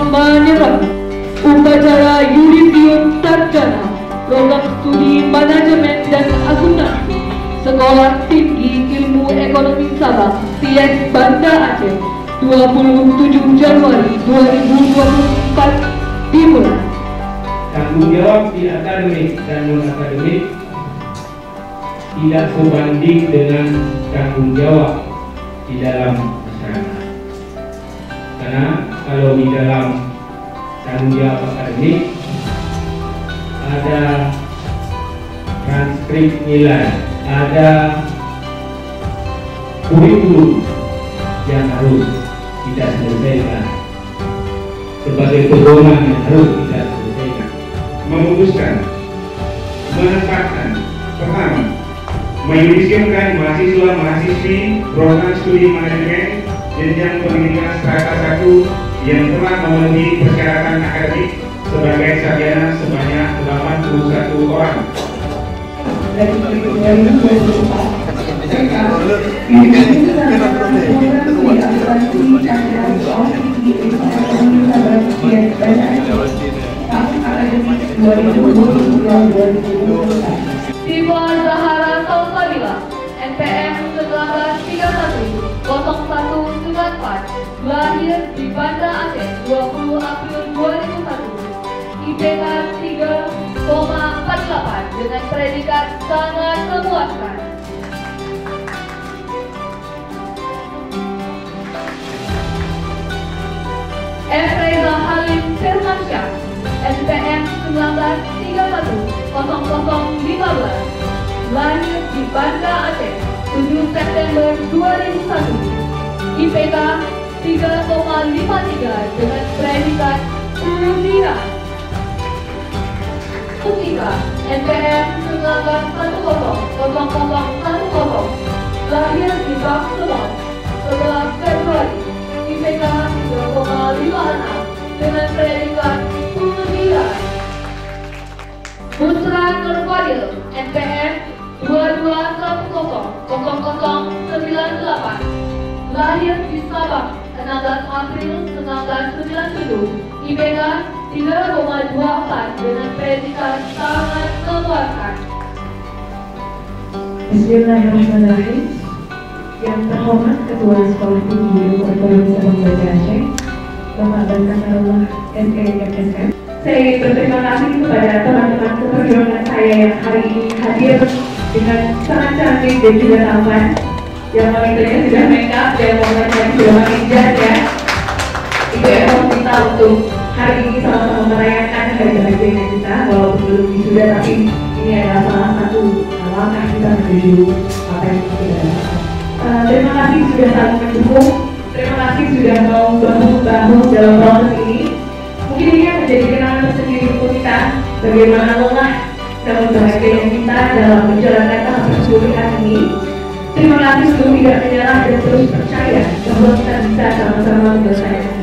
menyerang upacara Yudisium Sarjana Program Studi Manajemen dan Akuntansi Sekolah Tinggi Ilmu Ekonomi Sabang TX Banda Aceh 27 Januari 2024 dimulai. Tanggung jawab di akademik dan non-akademik tidak sebanding dengan tanggung jawab di dalam masyarakat. Karena kalau di dalam tanggung jawab akademik ada transkrip nilai, ada kurikulum yang harus kita selesaikan, sebagai pedoman yang harus kita selesaikan, memutuskan, menetapkan, paham, menyusun mahasiswa-mahasiswi program studi manajemen jenjang pendidikan strata 1 yang telah memenuhi persyaratan akademik sebagai sarjana sebanyak 81 orang. Dari kurikulum 2024 Siswa Zahara Salsabila NPM 19310194 lahir di Banda Aceh 20 April 2001, IPK 3,48 dengan predikat sangat memuaskan. M. Reza Halim Firmansyah NPM 19310015 lahir di Banda Aceh 7 September 2001, IPK 3,53 dengan predikat perwira. Mustika NPM 19100010 lahir di Bangsemon 11 Februari, IPK 3,56 dengan predikat perwira. Musra Nurfadil NPM 22100098 lahir di Sabang 16 April 1997, IPK 3,24 dengan predikat sangat memuaskan. Bismillahirrahmanirrahim. Yang terhormat Ketua Sekolah Tinggi Ilmu Ekonomi Sabang Banda Aceh, Bapak Bantakarullah SKMSM. Saya ingin berterima kasih kepada teman-teman seperjuangan saya yang hari ini hadir dengan sangat cantik dan juga tampan. Yang wanitanya sudah make up, yang wanitanya sudah makin jas ya. Itu effort kita untuk hari ini sama-sama merayakan hari kebahagiaan kita, walaupun belum wisuda, tapi ini adalah salah satu langkah kita menuju apa yang kita lakukan. Terima kasih sudah saling mendukung, terima kasih sudah mau bahu-bahu dalam proses ini. Mungkin ini akan menjadi kenangan tersendiri untuk kita, bagaimana lelah namun bahagia kita dalam menjalankan tahap perkuliahan ini. Terima kasih untuk tidak menyerah dan terus percaya bahwa kita bisa sama-sama menyelesaikan